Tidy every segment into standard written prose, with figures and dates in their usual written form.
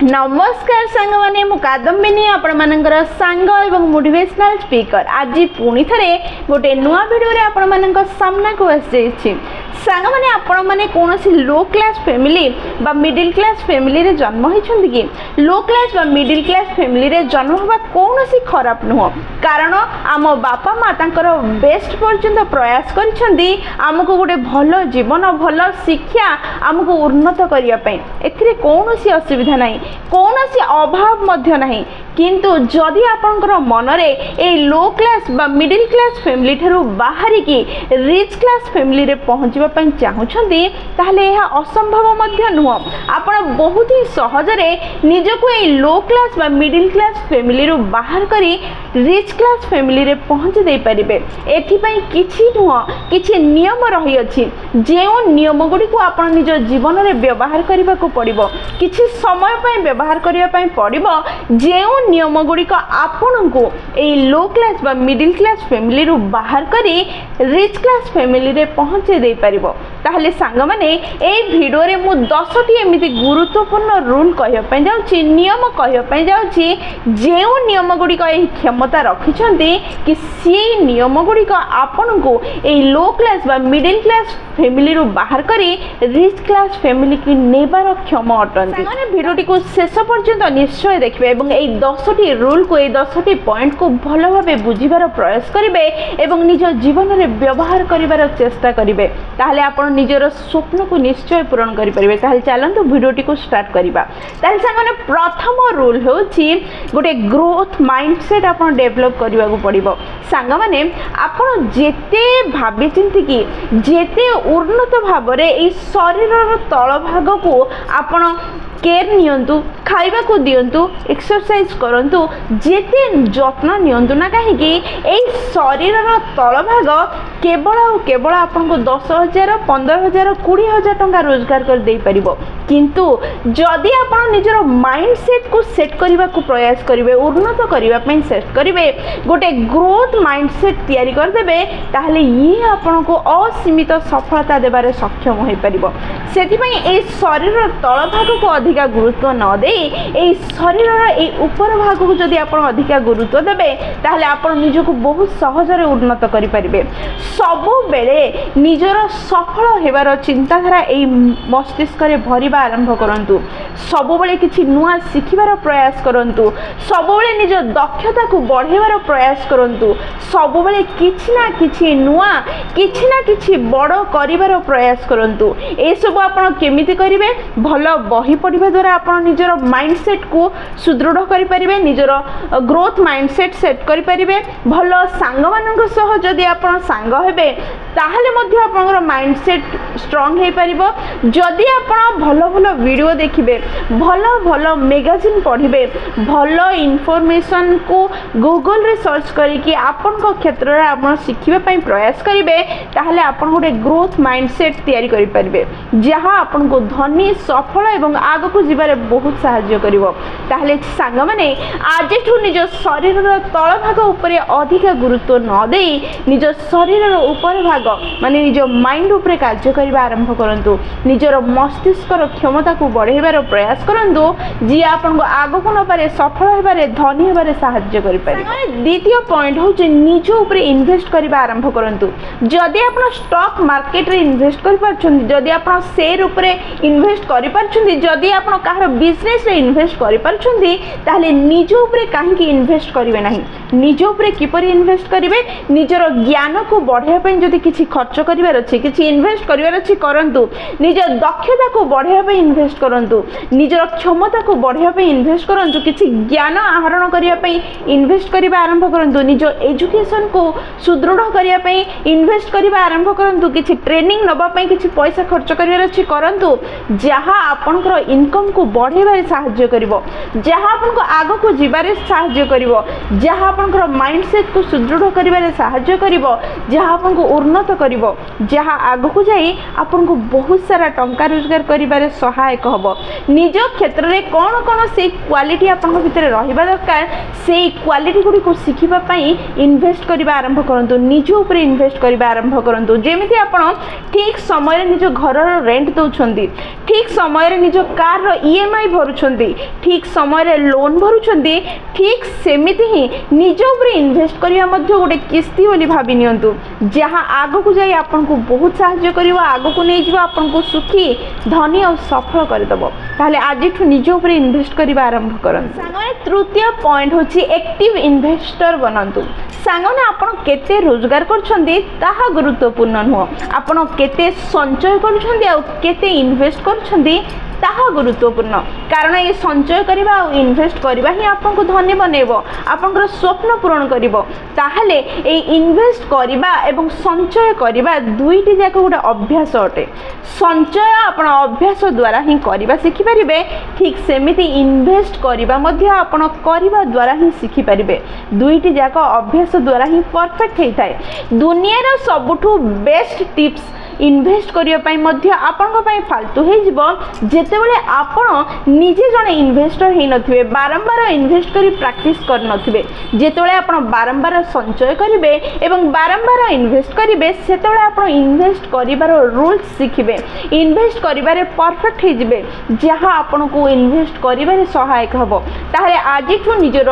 नमस्कार सांग माने मु कादम्बिनी आपण मानकर सांग एवं मोटिवेशनल स्पीकर आज पुणी थे गोटे नुआ वीडियो रे आपण मानक सामना को आसी सांग माने आपण माने कोनोसी लो क्लास फैमिली बा मिडिल क्लास फैमिली रे जन्म होइछन्ति कि लो क्लास बा मिडिल क्लास फैमिली रे जन्म होबा कोनोसी खराब नुह कारण आम बापा माँ तांकर बेस्ट पर्यंत प्रयास करिछन्ति आमको गोटे भलो जीवन भलो शिक्षा आमको उन्नत करिया पई एथिरे कोनोसी असुविधा नाही कोनोसी अभाव मध्य नाही किंतु जदि आपनकर मनरे ए लो क्लास बा मिडिल क्लास फैमिली ठरू बाहरी की रिच क्लास फैमिली रे पहुंचबा पई चाहुछन्ति ताहले एहा असंभव मध्य नुह आपण बहुत ही सहज रे निजको ए लो क्लास बा मिडिल क्लास फैमिली रो बाहर करी रिच क्लास फैमिली रे पहुंच दे परिबे एथि पई किछि नुह किछि नियम रही अछि जेउ नियम गुडी को आपण निज जीवन रे व्यवहार करबा को पड़िबो किछि समय पई व्यवहार करबा पई पड़िबो जेउ नियम गुडी को आपण को ए लो क्लास बा मिडिल क्लास फैमिली रो बाहर करी रिच क्लास फैमिली रे पहुंचे दे परिबो ताहले सांग माने ए वीडियो रे मु 10 टी एमिति गुरुत्वपूर्ण रूल कहय पई जाउची नियम कहय पई जाउची जेउ नियम गुडी को ए क्षमता रखिछन्ती कि सी नियम गुडी को आपण को ए लो क्लास बा मिडिल क्लास फैमिली रो बाहर करी रिच क्लास फैमिली की नेबार क्षम अटंती माने वीडियो टी को शेष पर्यंत निश्चय देखबे एवं ए 10 टी रूल को ए 10 टी पॉइंट को भलो भाबे बुझिबार प्रयास करिवे एवं निज जीवन रे व्यवहार करिवार चेष्टा करिवे ताहले आपण निजर स्वप्न को निश्चय पूर्ण करि परिबे ताहले चलंतु वीडियो टी को स्टार्ट करिबा ताहले संगने प्रथम रूल होची गोटे ग्रोथ माइंडसेट आपण डेवलप करिवा को पड़िबो सांग माने आपण जेते भाबी चिंती की जेते उन्नत भाबरे ए शरीर रो तळ भाग को आपण केयर नियंतु खाइबा को दियंतु एक्सरसाइज करंतु जेते जत्न नियंतु ना काहे कि ए शरीर रो तळ भाग केवल आपन को 10,000 15,000 20,000 टंका रोजगार कर दे परिबो किंतु जदि आपण निजर माइंडसेट को सेट करबा को प्रयास करिवे उन्नत करबा पई सेट करिवे गोटे ग्रोथ माइंडसेट तयारी कर देबे ताहले ये आपण को असीमित सफलता देबारे सक्षम होई परिबो सेति पई ए शरीर तळ भाग को अधिका गुरुत्व न दे ए शरीर ए ऊपर भाग को जदि आपण अधिका गुरुत्व देबे ताहले आपण निजको बहुत सहज रे उन्नत करि परिबे सबु बेले निजर सफल हेबार चिंताधारा ए मस्तिष्क रे भरिबा आरंभ करंतु सबु बेले किछि नुआ सिखिबार प्रयास करंतु सबु बेले निज दक्षता को बढ़ेबार प्रयास करंतु सबु बेले किछि ना किछि बड़ करिबार प्रयास करंतु ए सब आपण केमिति करिवे भलो बही पढ़िबा द्वारा आपण निजर माइंडसेट को सुदृढ़ करि परिबे निजर ग्रोथ माइंडसेट सेट करि परिबे भलो सांग मानक सह जदि आपण सांग हेबे ताहले मध्ये आपनकर माइंडसेट स्ट्रांग हे परिबो जदि आपण भलो भलो वीडियो देखिबे भलो मैगजीन पढ़िबे भलो इन्फॉर्मेशन को गूगल रे सर्च करी कि आपण को क्षेत्र रे आपण सिखिबे पई प्रयास करिवे ताहले आपण गोटे ग्रोथ माइंडसेट तयारी करि परिबे जहां आपण को धनी सफल एवं आग को जीवारे बहुत सहाय्य करिवो ताहले सांग माने आजेठु निज शरीर रो तळ भाग ऊपर अधिक गुरुत्व न देई निज शरीर रो ऊपर भाग माने निज माइंड ऊपर कार्य करबा आरंभ करंतु निजर मस्तिष्क रो क्षमता को बढ़ेबार प्रयास करंतु जी आपन को आग को न पारे सफल हेबारे धनी हेबारे सहाय्य करि पारे द्वितीय पॉइंट हो जे निज ऊपर इन्वेस्ट करबा आरंभ करंतु जदि आपन स्टॉक मार्केट रे इन्वेस्ट करि पारछन जदि आपन शेयर ऊपर इन्वेस्ट करि पारछन जदि आपन काहर बिजनेस रे इन्वेस्ट करि पारछन ताहले निज ऊपर काहे कि इन्वेस्ट करिवे नाही निज ऊपर किपरि इन्वेस्ट करिवे निजर ज्ञान को बढ़ाया पई जदि किछि खर्च करिवार अछि किछि इन्वेस्ट करिवार अछि करंतु निज दक्षता को बढ़ाया पई इन्वेस्ट करंतु निजर क्षमता को बढ़ाया पई इन्वेस्ट करंतु किछि ज्ञान आहरण करिया पई इन्वेस्ट करिबा आरंभ करंतु निज एजुकेशन को सुदृढ़ करिया पई इन्वेस्ट करिबा आरंभ करंतु किछि ट्रेनिंग नबा पई किछि पैसा खर्च करिवार अछि करंतु जहां आपनकर इनकम को बढ़ेबारे सहाय्य करिवो जहां आपन को आगो को जीवारे सहाय्य करिवो जहां आपनकर माइंडसेट को सुदृढ़ करिबारे सहाय्य करिवो जहाँ आपनको उन्नत करिवो जहाँ आगकू जाई आपनको बहुत सारा टंका रोजगार करिबारे सहायक हबो निज क्षेत्र रे कोन कोन से क्वालिटी आपनक भितर रहिबा दरकार से क्वालिटी गुडी को सिखिबा पई इन्वेस्ट करिबा आरंभ करंतु निज ऊपर इन्वेस्ट करिबा आरंभ करंतु जेमिति आपण ठीक समय रे निज घर रो रेंट दउछंदी ठीक समय रे निज कार रो ईएमआई भरुछंदी ठीक समय रे लोन भरुछंदी ठीक सेमिति ही निज ऊपर इन्वेस्ट करिया मध्ये गोटे किस्ती बोली भाबी नियंतु जहाँ आगकू जाई आपनको बहुत सहायता करिवो आगकू नै जिवो आपनको सुखी धनी और सफल कर देबो ताले आजिठु निज ऊपर इन्वेस्ट करिबा आरंभ करन सांगने तृतीय पॉइंट होची एक्टिव इन्वेस्टर बनंतु सांगने आपण केते रोजगार करछंदी ताहा गुरुत्वपूर्ण नुह आपण केते संचय करछंदी आ केते इन्वेस्ट करछंदी ताहा गुरुत्वपूर्ण कारण ये संचय करबा और इन्वेस्ट करबा ही आपनको धनी बनेबो आपनकर स्वप्न पूर्ण करिवो ताहले ए इन्वेस्ट करबा एवं संचय करबा दुईटी जाक गोटे अभ्यास अटे संचय आपण अभ्यास द्वारा ही करबा सिखि परिबे ठीक सेमिति इन्वेस्ट करबा मध्ये आपण करबा द्वारा ही सिखि परिबे दुईटी जाक अभ्यास द्वारा ही परफेक्ट हेइ थाए दुनिया रो सबुठु बेस्ट टिप्स इन्वेस्ट करिया पई मध्ये आपनको पई फालतू हे जिवो जेतेबेले आपण निजे जने इन्वेस्टर हे नथिबे बारंबार इन्वेस्ट करी प्रैक्टिस कर नथिबे जेतेबेले आपण बारंबार संचय करिवे एवं बारंबार इन्वेस्ट करिवे सेतेबेले आपण इन्वेस्ट करिवार रूल्स सिखिबे इन्वेस्ट करिवारे परफेक्ट हे जिवे जहां आपनको इन्वेस्ट करिवारे सहायक हबो ताहे आजिठु निजर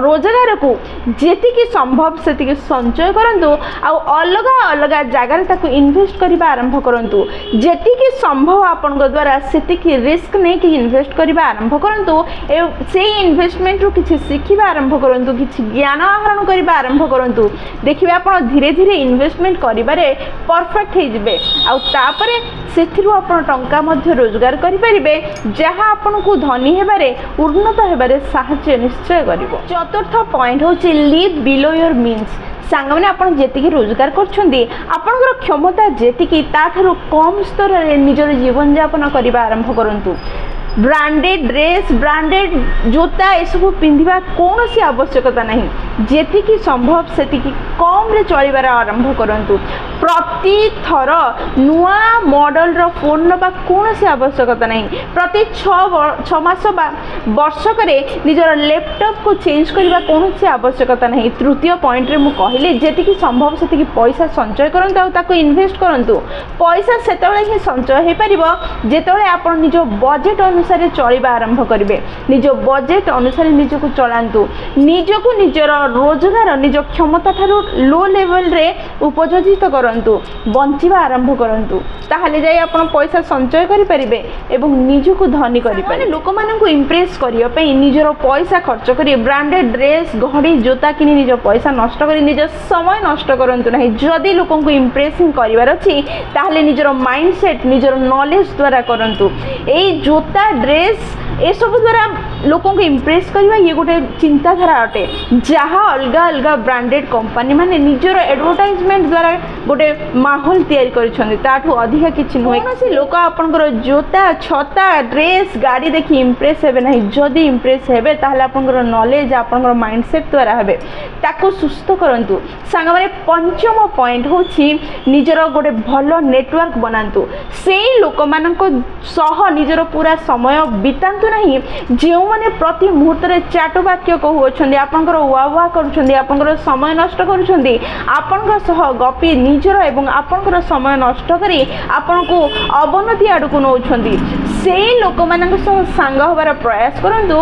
रोजगार को जेतिकी संभव सेतिकी संचय करंतु आ अलगा अलगा जगह ताको इन्वेस्ट करबा आरंभ करंतु जेतिकी संभव आपन द्वारा सेतिकी रिस्क नै कि इन्वेस्ट करबा आरंभ करंतु ए से इन्वेस्टमेंट रो किछि सिखिबा आरंभ करंतु किछि ज्ञान आहरण करबा आरंभ करंतु देखिबे आपन धीरे धीरे इन्वेस्टमेंट करिबारे परफेक्ट हे जिवे आ तापरे सेथिरु आपन टंका मध्ये रोजगार करि परिबे जहां आपन को धनी हेबारे उन्नत हेबारे सहायता निश्चय करिवो चतुर्थ पॉइंट होछि लिव बिलो योर मीन्स सांगने आपण जेतिकी रोजगार करछंदी आपनकर क्षमता जेतिकी ताठारु कम स्तर रे निजर जीवन यापन करबा आरंभ करंतु ब्रांडेड ड्रेस ब्रांडेड जोता एसबू पिंधिबा कोनोसी आवश्यकता नहीं जेतिकी संभव सेतिकी कम रे चलिबार आरंभ करंतु प्रति थर नुआ मॉडल रो फोन नबा कोनोसी आवश्यकता नहीं प्रति 6 मास बा वर्ष करे निजर लैपटॉप को चेंज करबा कोनोसी आवश्यकता नहीं तृतीय पॉइंट रे मु कहिले जेतिकी संभव सेतिकी पैसा संचय करंतु आ ताको इन्वेस्ट करंतु पैसा सेतबेले ही संचय हे परिबो जेतबेले आपण निजो बजेट अनुसार चलिबा आरंभ करिवे निज बजेट अनुसार निजको चलांतु निजको निजर रोजगार निज क्षमता थारु लो लेवल रे उपयोजित करंतु बंचिबा आरंभ करंतु ताहाले जाई आपण पैसा संचय करि परिबे एवं निजको धनी करि परिबे लोक माननकु इंप्रेस करियो पई निजर पैसा खर्च करि ब्रांडेड ड्रेस घड़ी जोता किनि निज पैसा नष्ट करि निज समय नष्ट करंतु नाही जदी लोकंकु इंप्रेसिंग करिवार अछि ताहाले निजर माइंडसेट निजर नॉलेज द्वारा करंतु ए जोता ड्रेस ए सब द्वारा लोकों को इंप्रेस करवा ये गोटे चिंताधारा अटे जहाँ अलग अलग ब्रांडेड कंपनी माने निजर एडवर्टाइजमेंट द्वारा गोटे माहौल तैयारी करिसथि ताठू अधिक किछि नुहे कोनोसी लोक आपनकर जोता छता ड्रेस गाड़ी देखि इंप्रेस हेबे नाही जदी इंप्रेस हेबे ताहले आपनकर नॉलेज आपनकर माइंडसेट द्वारा हेबे ताको सुस्त करंतु सांग माने पंचम पॉइंट होछि निजर गोटे भलो नेटवर्क बनांतु सेही लोक मानको सह निजर पूरा समय बितांतु नाही जेउ माने प्रति मुहूर्त रे चाटो वाक्य कहउछन्दी आपनकर वा वा करूछन्दी आपनकर समय नष्ट करूछन्दी आपनकर सह गपी निजर एवं आपनकर समय नष्ट करी आपनको अवनति आडको नउछन्दी सेही लोक मानक सह सांग होबार प्रयास करंतु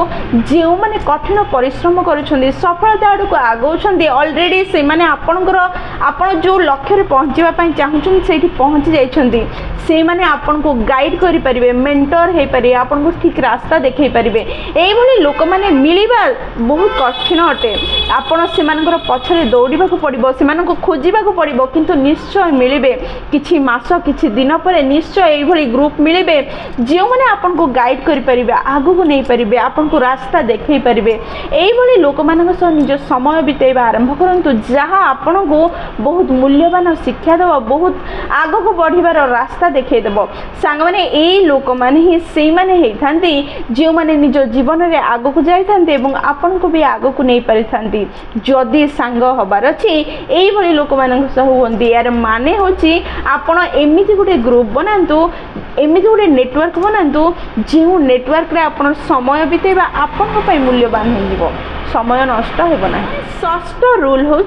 जेउ माने कठिन परिश्रम करूछन्दी सफलता आडको आगौछन्दी ऑलरेडी से माने आपनकर आपन जो लक्ष्य रे पहुंचीबा पई चाहुछन्दी सेठी पहुंची जाइछन्दी से माने आपनको गाइड करि परिबे मेंटर हे परिबे आपनको ठीक रास्ता देखै परिबे एई भली लोक माने मिलिबा बहुत कठिन अटे आपण से मानकर पछरे दौड़ीबा को पड़िबो से मानको खोजिबा को पड़िबो किंतु निश्चय मिलिबे किछि मास किछि दिन परे निश्चय एई भली ग्रुप मिलिबे जे माने आपनको गाइड करि परिबे आगु को नै परिबे आपनको रास्ता देखै परिबे एई भली लोक मानक सह निज समय बितेबा आरंभ करंतु जहां आपनको बहुत मूल्यवान शिक्षा देबो बहुत आगु को बढ़िबार रास्ता देखै देबो सांग माने एई लोक माने ही सेई माने हेथांती जे माने निज जीवन जीवन में आग को जाइए और आपण को भी आग को नहीं पारि थांती जदि सांग हबार अच्छी यही लोक मान हमें यार माने हूँ आपण एमती गोटे ग्रुप बनातु एमती गोटे नेटवर्क बनातु जो नेटवर्क रे आपण समय बितेबा आपण मूल्यवान हो समय नष्ट होना। षष्ठ रूल हूँ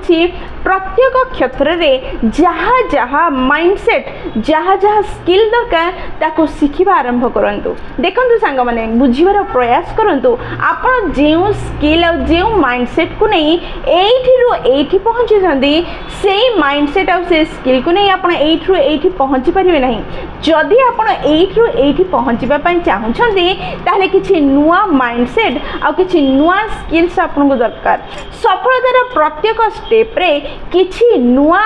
प्रत्येक क्षेत्र में जहाँ जहाँ माइंडसेट जहाँ जहाँ स्किल दरकार ताको शिखिबा आरंभ करंतु। देखंतु सांग माने बुझिबार प्रयास करंतु आपण जो स्किल और जो माइंडसेट को नहीं एठी पहुँची से माइंडसेट और से स्किल को नहीं आपण एठी पहुँची पारिबे नहीं। जदि आपण एठी पहुँचीबा पई चाहुछंती ताले किछि नुआ माइंडसेट और किछि नुआ स्किल्स आपनको दरकार। सफलतार प्रत्येक स्टेप रे किछि नुआ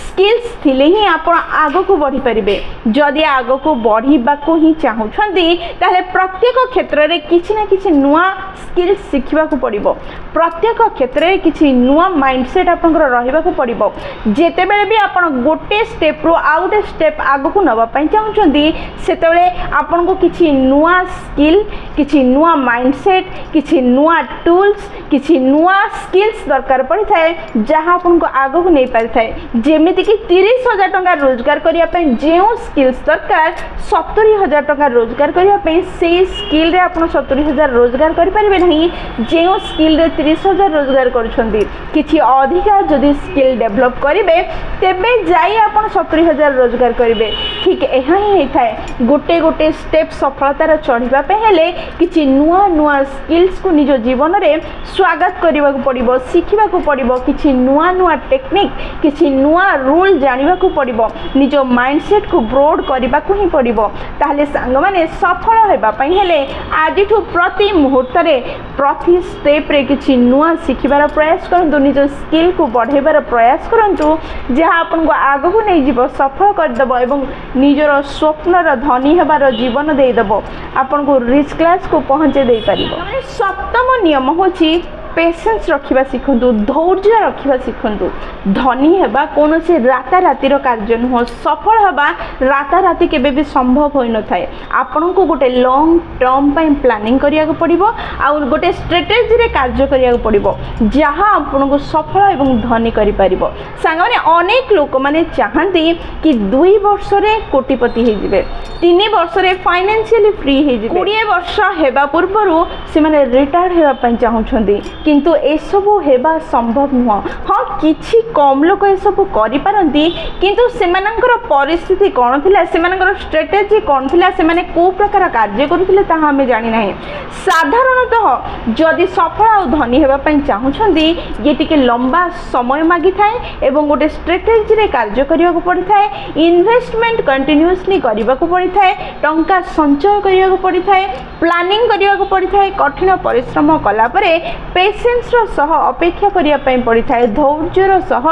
स्किल्स थिले ही आप आग को बढ़ी पारिबे। जदि आग को बढ़ीबा को ही चाहुछंती ताले प्रत्येक क्षेत्र रे किछि ना किछि नुआ स्किल्स शिखिबा को पड़िबो। प्रत्येक क्षेत्र रे किछि नुआ माइंडसेट आपनकर रहिबा को पड़िबो। जेते बेले भी आपण गोटे स्टेप रो आउट स्टेप आग को नबा पई चाहुछंती सेतेबेले आपन को किछि नुआ स्किल किछि नुआ माइंडसेट किछि नुआ टूल्स किछि नुआ स्किल्स दरकार पड़ी थाए जहां आपन को आग को नहीं पारि थाए। जेमिति कि 30,000 टंका रोजगार करिया पई जेउ स्किल्स दरकार 70,000 टंका रोजगार करिया पई से स्किल रे आपण 70,000 रोजगार करि परिबे नहीं जेउ स्किल रे 30,000 रोजगार करूछंती। किछि अधिका जदि स्किल डेवलप करिवे तेबे जाई आपण 70,000 रोजगार करिवे। ठीक एहा ही थाए गोटे गोटे स्टेप सफलतार चढ़िबा पे हेले किछि नुआ नुआ स्किल्स को निज जीवन रे स्वागत करबा को पड़िबो शिखिबा को पड़िबो किछि नुआ नुआ टेक्निक किछि नुआ रूल जानिबा को पड़िबो निज माइंडसेट को ब्रोड करबा को ही पड़िबो। ताहले सांग माने सफल हेबा पई हेले आजिठु प्रति मुहूर्त रे प्रति स्टेप रे किछि नुआ शिखिबार प्रयास करंतु निज स्किल को बढ़ेबार प्रयास करंतु जहा आपन को आगु को नै जीवो सफल कर दबो एवं निजर स्वप्नर धनी हेबार जीवन देई दबो आपन को रिच क्लास को पहुंचे देई परिबो। सप्तम नियम होछि पेशेंस रखिबा शिखंतु धैर्य रखिबा शिखंतु। धनी हेबा कौन से रातारातिर कार्य नुह सफल हेबा राताराति केबे भी संभव होई न थाए। आपन को गोटे लॉन्ग टर्म पई प्लानिंग करिया को पड़िबो आ गोटे स्ट्रेटेजी रे कार्य करिया को पड़िबो जहां आपन को सफल एवं धनी करि परिबो। सांग माने अनेक लोक माने चाहंती कि 2 वर्ष रे कोटिपति हे जिवे 3 वर्ष रे फाइनेंशियली फ्री हे जिवे 20 वर्ष हेबा पूर्वरु से माने रिटायर्ड हेबा पई चाहुछंती किंतु ए सबु हेबा संभव नुह। हाँ किछि कम लोक ए सबु करि पारंती किंतु सेमानंकर परिस्थिति कोन थिला सेमानंकर स्ट्रेटेजी कोन थिला सेमाने को प्रकार कार्य करुथिले ताहा हमें जानि नाही। साधारणतः जदि सफल आ धनी हेबा पई चाहुछंती ये टिके लंबा समय मागी थाए एवं गोटे स्ट्रेटेजी रे कार्य करिया को पड़ी थाए इन्वेस्टमेंट कंटिन्यूअसली करिया को पड़ी थाए टंका संचय करिया को पड़ी थाए प्लानिंग करिया को पड़ी थाए कठिन परिश्रम कला परे पेशेंस सह अपेक्षा करिया पई पड़ी थाए धैर्यर सह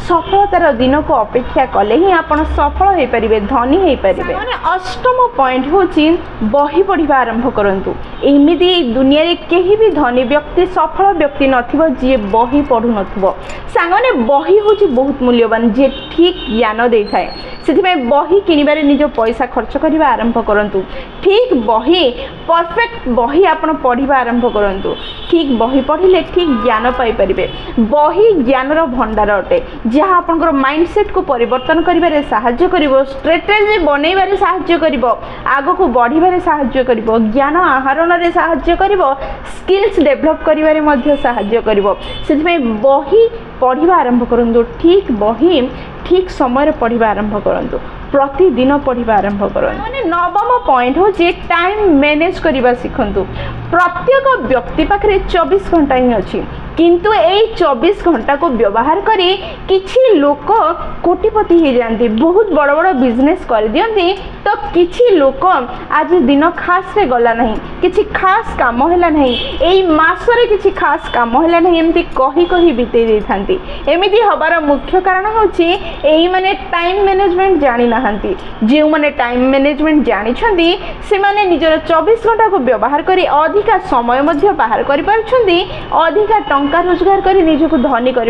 सफलतार दिन को अपेक्षा कले ही आपण सफल हे परिबे धनी हे परिबे। माने अष्टम पॉइंट होची बही पढ़िबा आरंभ करंतु। एमिदी दुनिया रे केही भी धनी व्यक्ति सफल व्यक्ति नथिबो जे बही पढु नथिबो। सांगने बही होची बहुत मूल्यवान जे ठीक ज्ञान देई थाए सेथिबे बही किनिबारे निजो पैसा खर्च करिबा आरंभ करंतु। ठीक बही परफेक्ट बही आपण पढ़िबा आरंभ करंतु। ठीक बही पढ़िले ठीक ज्ञान पाई परिबे। बही ज्ञानर भंडार अटे जहाँ आपनकर माइंडसेट को परिवर्तन करिबारे सहायता करिवो स्ट्रेटेजी बनैबारे सहायता करिवो आगो को बढ़िबारे सहायता करिवो ज्ञान आहरण रे सहायता करिवो स्किल्स डेवलप करिबारे मध्ये सहायता करिवो। सेथिमे बही पढ़िबा आरंभ करंतु। ठीक बही ठीक समय पढ़िबा आरंभ करंतु प्रतिदिन पढ़िबा आरंभ करंतु। माने नवम पॉइंट हो जे टाइम मैनेज करिबा शिखंतु। प्रत्येक व्यक्ति पाखरे 24 घंटा ही अछि किंतु एई 24 घंटा को व्यवहार करी किछि लोक कोटिपति हो जाती बहुत बड़ बड़ बिजनेस कर दियंती तो किछि लोक आज दिन खास रे गला नहीं किछि खास काम हैला नहीं एई मास रे किछि खास काम हैला नहीं एमती कही कही बितेई दे थांती। एमिति हबार मुख्य कारण होछि एई माने टाइम मैनेजमेंट जानि नाहंती। जे माने टाइम मैनेजमेंट जानि छंती से माने निजर 24 घंटा को व्यवहार करी अधिका समय मध्य बाहर करि पारछंती अधिका टंका रोजगार कर निजक धनी कर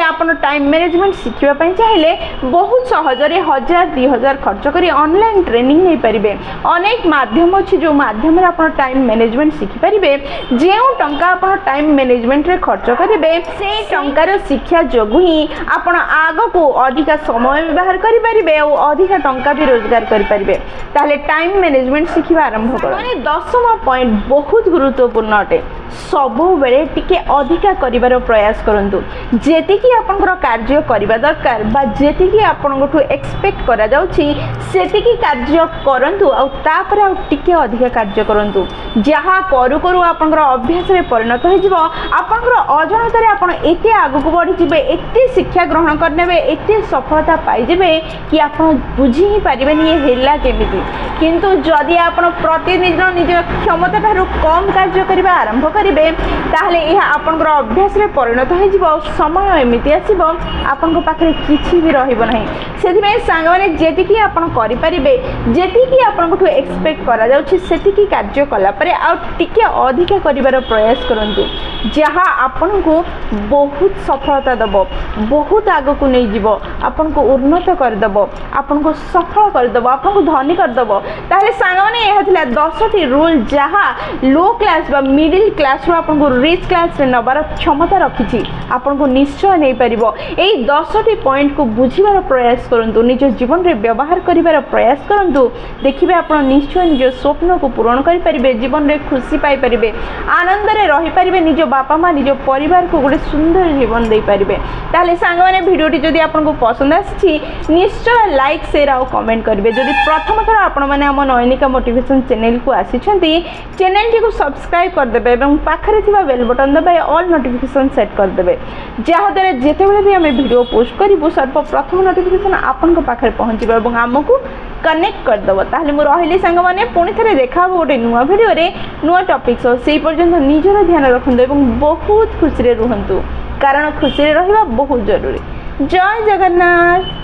आपण टाइम मैनेजमेंट शिखा चाहिए बहुत सहजरे 1000-2000 खर्च कर ऑनलाइन ट्रेनिंग नहीं पारे। अनेक माध्यम अच्छी जो माध्यम आप टाइम मैनेजमेंट शिखिपारे जो टंका आप टाइम मैनेजमेंट रे खर्च करेंगे से टंकार शिक्षा जो ही आपण आग को अधिका समय व्यवहार करेंगे और अधिका टंका भी रोजगार करेंगे। ताहले टाइम मैनेजमेंट शिखा आरंभ कर 10वां पॉइंट बहुत गुरुत्वपूर्ण अटे। सबु बेले टिके अधिका करिवार प्रयास करंतु जेतिकी आपनकर कार्य करिवा दरकार बा जेतिकी आपनकठु एक्सपेक्ट करा जाउची सेतिकी कार्य करंतु आ तापर आ टिके अधिका कार्य करंतु। जहा करू करू आपनकर अभ्यास रे परिणत हो जिवो। आपनकर अजनता रे आपण एते आगु को बढ़ी जिबे एते शिक्षा ग्रहण करनेबे एते सफलता पाई जिबे कि आपण बुझी ही पारिबेनी ये हेला केमिति। किंतु जदि आपण प्रतिदिन निज क्षमता थारु कम कार्य करिबा आरंभ करिबे ताहले यह आपनकर अभ्यास रे परिणत हो जिवो। समय एमिति आसीबो आपनक पाखरे किछि भी रहिबो नाही। सेथिमे सांग माने जेतिकी आपण करि परिबे जेतिकी आपनकठु एक्सपेक्ट करा जाउछि सेतिकी कार्य कला परे आ टिके अधिक करिवार प्रयास करंतु जहा आपनको बहुत सफलता दबो बहुत आगो को नहीं जीवो आपनको उन्नत कर दबो आपनको सफल कर दबो आपनको धनी कर दबो। ताहले सांग माने यह थिला 10टी रूल जहा लो क्लास बा मिडिल क्लास रो आपनको रिच क्लास रे नबार क्षमता रखिछि आपनको निश्चय नहीं परिबो। एई 10टी पॉइंट को बुझिबार प्रयास करंतु निज जीवन रे व्यवहार करिवार प्रयास करंतु देखिबे आपण निश्चय निज स्वप्न को पूर्ण करि परिबे जीवन रे खुशी पाई परिबे आनंद रे रहि परिबे निज बापा मां निज परिवार को गोटे सुंदर जीवन दे पारिबे। ताहले सांग माने वीडियोटी जदि आपनको पसंद आछि निश्चय लाइक शेयर और कमेंट करिवे। जदि प्रथम थर आपण माने हम नयनिका मोटिवेशन चैनल को आसीछंती चैनल टी को सब्सक्राइब कर देबे एवं पाखरे थिबा बेल बटन दबाइ ऑल नोटिफिकेशन सेट कर देबे जहा द्वारा जेतेबेले भी हम वीडियो पोस्ट करिवु सर्वप्रथम नोटिफिकेशन आपनको पाखरे पहुंचीबो एवं हमकु कनेक्ट कर दबो। ताहले मु रहिली सांग माने पुणी थरे देखा गोटे नुआ वीडियो रे नुआ टॉपिक सो सेई पर्यंत निजर ध्यान रखंतु एवं बहुत खुशी रे रुहंतु कारण खुशी रे रहिबा बहुत जरूरी। जय जगन्नाथ।